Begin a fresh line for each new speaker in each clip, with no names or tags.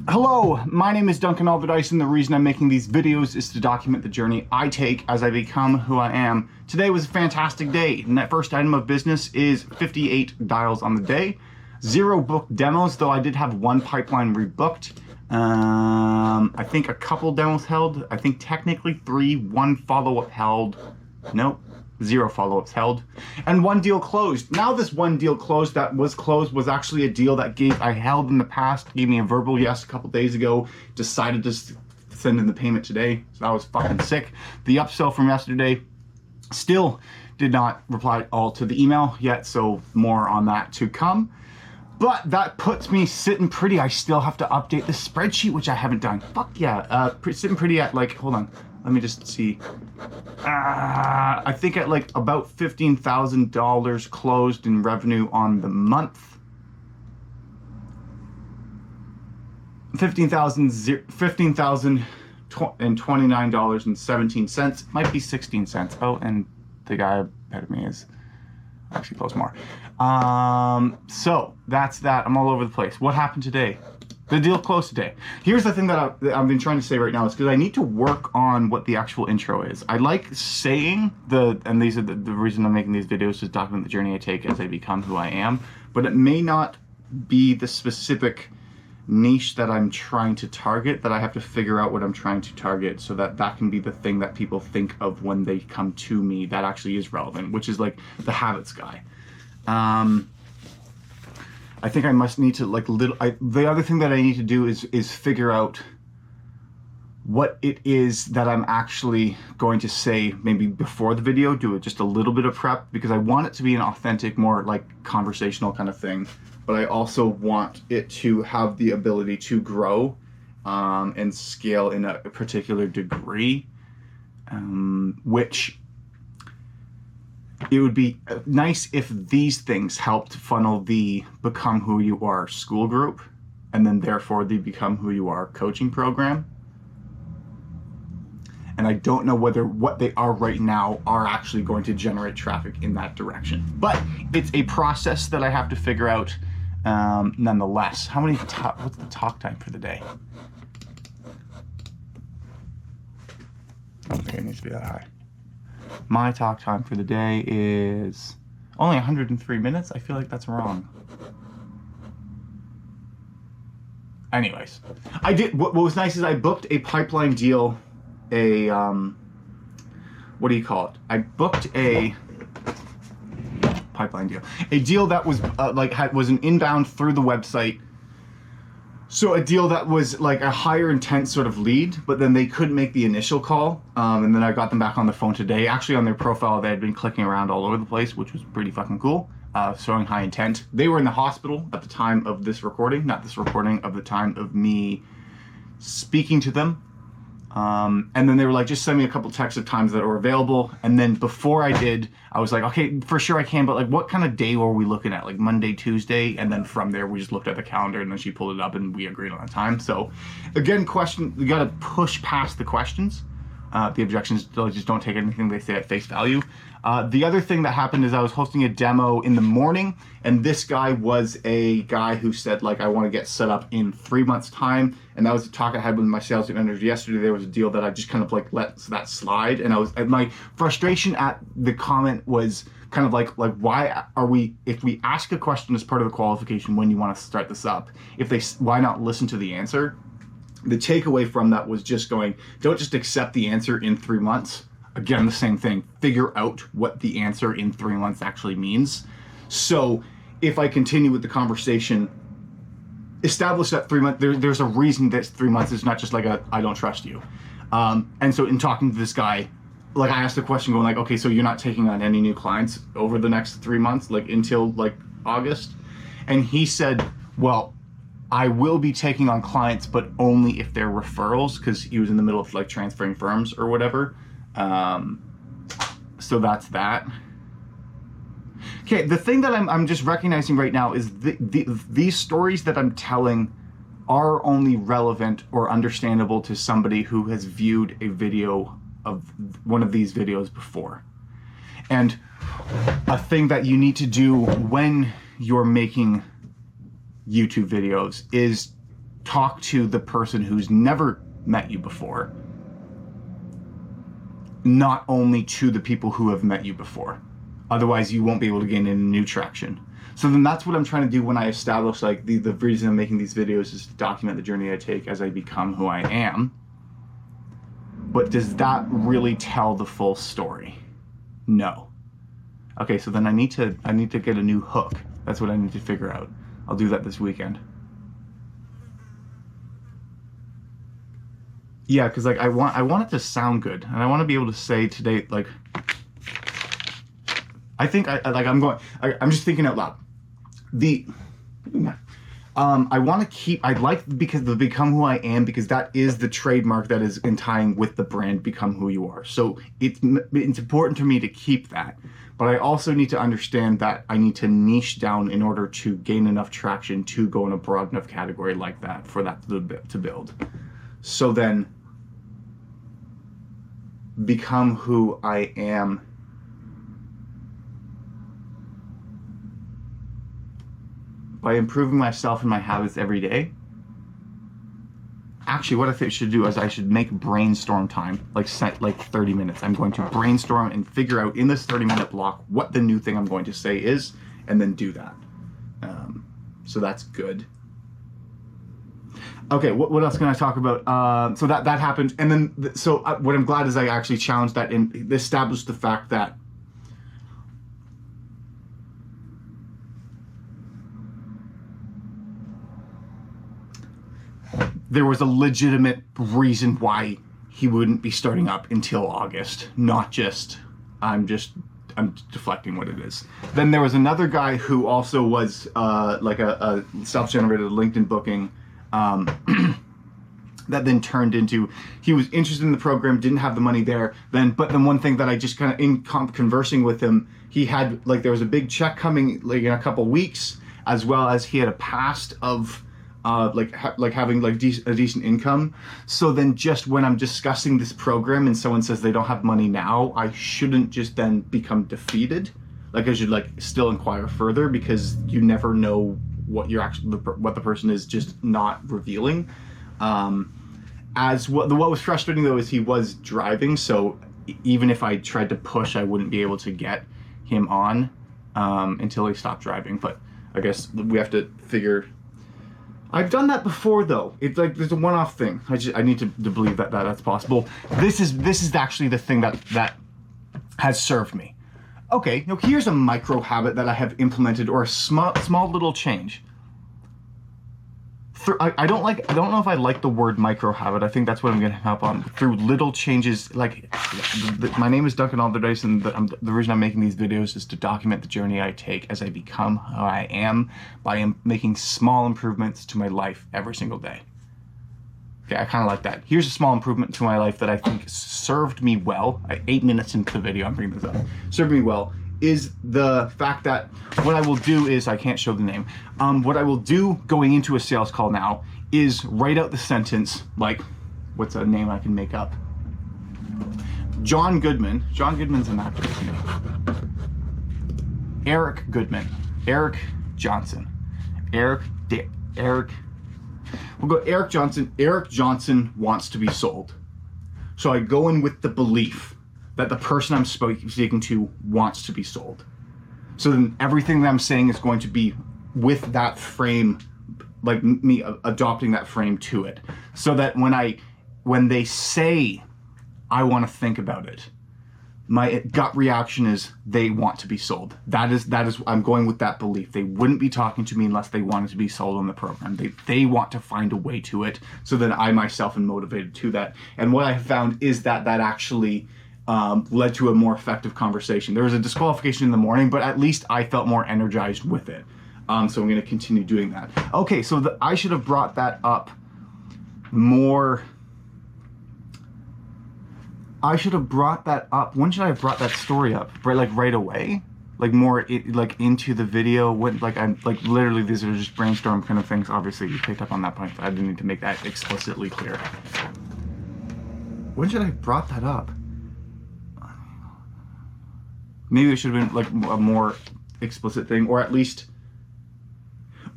Hello, my name is Duncan Alderdice, and the reason I'm making these videos is to document the journey I take as I become who I am. Today was a fantastic day, and that first item of business is 58 dials on the day. 0 booked demos, though I did have 1 pipeline rebooked. I think a couple demos held. I think technically 3, 1 follow-up held. Nope. 0 follow-ups held, and 1 deal closed. Now this 1 deal closed that was closed was actually a deal that I held in the past, gave me a verbal yes a couple days ago, decided to send in the payment today, so that was fucking sick. The upsell from yesterday still did not reply all to the email yet, so more on that to come. But that puts me sitting pretty. I still have to update the spreadsheet, which I haven't done. Fuck yeah, sitting pretty at like, hold on, let me just see. I think at like about $15,000 closed in revenue on the month. $15,029.17. Might be 16 cents. Oh, and the guy ahead of me is actually close more. So that's that. I'm all over the place. What happened today? The deal closed today. Here's the thing that I've been trying to say right now is because I need to work on what the actual intro is. I like saying and these are the reason I'm making these videos, to document the journey I take as I become who I am, but it may not be the specific niche that I'm trying to target, that I have to figure out what I'm trying to target so that that can be the thing that people think of when they come to me that actually is relevant, which is like the habits guy. I think I must need to the other thing that I need to do is figure out what it is that I'm actually going to say maybe before the video, do it just a little bit of prep, because I want it to be an authentic, more like conversational kind of thing, but I also want it to have the ability to grow and scale in a particular degree, which it would be nice if these things helped funnel the Become Who You Are school group, and then therefore the Become Who You Are coaching program. And I don't know whether what they are right now are actually going to generate traffic in that direction. But it's a process that I have to figure out nonetheless. What's the talk time for the day? I don't think it needs to be that high. My talk time for the day is only 103 minutes. I feel like that's wrong. Anyways, I did. What was nice is I booked a pipeline deal. What do you call it? I booked a pipeline deal. A deal that was was an inbound through the website. So a deal that was like a higher intent sort of lead, but then they couldn't make the initial call. And then I got them back on the phone today. Actually on their profile, they had been clicking around all over the place, which was pretty fucking cool. Showing high intent. They were in the hospital at the time of this recording, not this recording, of the time of me speaking to them. And then they were like, just send me a couple texts of times that were available. And then before I did, I was like, okay, for sure I can, but like what kind of day were we looking at? Like Monday, Tuesday? And then from there, we just looked at the calendar, and then she pulled it up and we agreed on a time. So again, you got to push past the questions. The objections, just don't take anything they say at face value. The other thing that happened is I was hosting a demo in the morning, and this guy was a guy who said, like, I want to get set up in 3 months' time. And that was a talk I had with my sales manager yesterday. There was a deal that I just kind of like let that slide. And my frustration at the comment was kind of like why are we, if we ask a question as part of the qualification when you want to start this up, why not listen to the answer? The takeaway from that was just going, don't just accept the answer in 3 months. Again, the same thing, figure out what the answer in 3 months actually means. So if I continue with the conversation, establish that 3 months, there's a reason that 3 months is not just like I don't trust you. And so in talking to this guy, like I asked the question going like, okay, so you're not taking on any new clients over the next 3 months, like until like August? And he said, well, I will be taking on clients, but only if they're referrals, because he was in the middle of like transferring firms or whatever. So that's that. Okay, the thing that I'm just recognizing right now is these stories that I'm telling are only relevant or understandable to somebody who has viewed a video of one of these videos before. And a thing that you need to do when you're making YouTube videos is talk to the person who's never met you before, not only to the people who have met you before. Otherwise, you won't be able to gain any new traction. So then that's what I'm trying to do when I establish, like, the reason I'm making these videos is to document the journey I take as I become who I am. But does that really tell the full story? No. Okay, so then I need to get a new hook. That's what I need to figure out. I'll do that this weekend. Yeah, because like I want it to sound good, and I want to be able to say today, like, I think I'm just thinking out loud. I want to keep, because the Become Who I Am, because that is the trademark that is in tying with the brand Become Who You Are. So it's important to me to keep that. But I also need to understand that I need to niche down in order to gain enough traction to go in a broad enough category like that for that to build. So then, Become Who I Am by improving myself and my habits every day. Actually, what I think I should do is I should make brainstorm time, set 30 minutes. I'm going to brainstorm and figure out in this 30-minute block what the new thing I'm going to say is, and then do that. So that's good. Okay, what else can I talk about? So that happened, and then what I'm glad is I actually challenged that and established the fact that there was a legitimate reason why he wouldn't be starting up until August, not just I'm deflecting what it is. Then there was another guy who also was like a self-generated LinkedIn booking that then turned into, he was interested in the program, didn't have the money there. But then one thing that I just kind of, in conversing with him, he had, there was a big check coming in a couple weeks, as well as he had a past of having a decent income. So then just when I'm discussing this program and someone says they don't have money now, I shouldn't just then become defeated. I should still inquire further, because you never know what what the person is just not revealing. What was frustrating though is he was driving, so even if I tried to push, I wouldn't be able to get him on until he stopped driving. But I guess we have to figure. I've done that before though. It's there's a one-off thing. I need to believe that that's possible. This is actually the thing that has served me. Okay, now here's a micro habit that I have implemented, or a small little change. I don't know if I like the word micro habit. I think that's what I'm going to hop on. Through little changes, my name is Duncan Alderdice, and the reason I'm making these videos is to document the journey I take as I become who I am by making small improvements to my life every single day. Okay, I kind of like that. Here's a small improvement to my life that I think served me well. 8 minutes into the video, I'm bringing this up. Served me well is the fact that what I will do is, I can't show the name, what I will do going into a sales call now is write out the sentence, what's a name I can make up? John Goodman. John Goodman's an actor. Eric Goodman. Eric Johnson. We'll go Eric Johnson. Eric Johnson wants to be sold. So I go in with the belief that the person I'm speaking to wants to be sold. So then everything that I'm saying is going to be with that frame, me adopting that frame to it. So that when they say, I want to think about it, my gut reaction is they want to be sold. That is I'm going with that belief. They wouldn't be talking to me unless they wanted to be sold on the program. They want to find a way to it. So then I myself am motivated to that. And what I have found is that actually led to a more effective conversation. There was a disqualification in the morning, but at least I felt more energized with it. So I'm going to continue doing that. Okay, so I should have brought that up more. I should have brought that up. When should I have brought that story up? Right away? More into the video? I'm literally, these are just brainstorm kind of things. Obviously, you picked up on that point. I didn't need to make that explicitly clear. When should I have brought that up? Maybe it should have been a more explicit thing, or at least,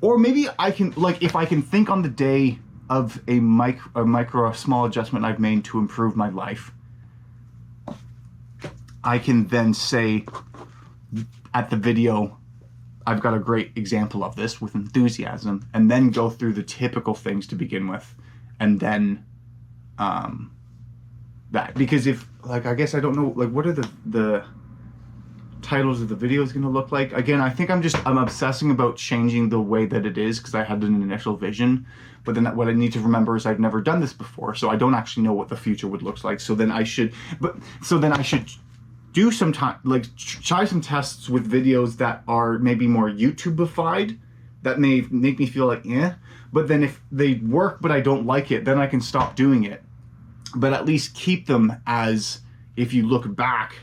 or maybe I can if I can think on the day of a small adjustment I've made to improve my life, I can then say at the video, I've got a great example of this with enthusiasm, and then go through the typical things to begin with, and then that. Because if, like, I guess I don't know, like, what are the titles of the videos going to look like? Again, I think I'm obsessing about changing the way that it is because I had an initial vision, but then what I need to remember is I've never done this before, so I don't actually know what the future would look like. So then I should do some time, like try some tests with videos that are maybe more YouTube-ified, that may make me feel like, but then if they work but I don't like it, then I can stop doing it. But at least keep them as, if you look back,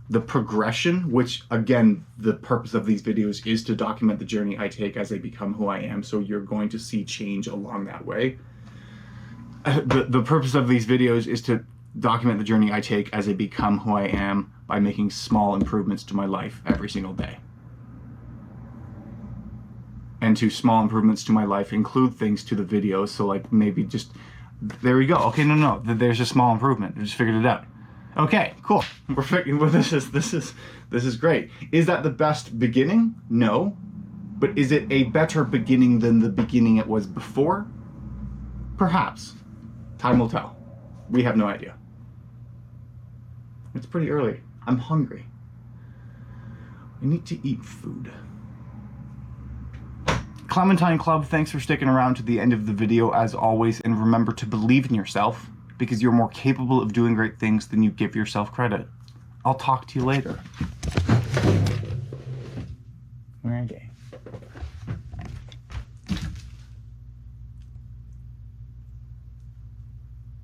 the progression, which again, the purpose of these videos is to document the journey I take as I become who I am. So you're going to see change along that way. The purpose of these videos is to document the journey I take as I become who I am by making small improvements to my life every single day. And to small improvements to my life include things to the videos. So like maybe just, there we go. Okay, no, there's a small improvement. I just figured it out. Okay, cool. We're figuring, well, this is great. Is that the best beginning? No. But is it a better beginning than the beginning it was before? Perhaps. Time will tell. We have no idea. It's pretty early. I'm hungry. I need to eat food. Clementine Club, thanks for sticking around to the end of the video as always, and remember to believe in yourself because you're more capable of doing great things than you give yourself credit. I'll talk to you later.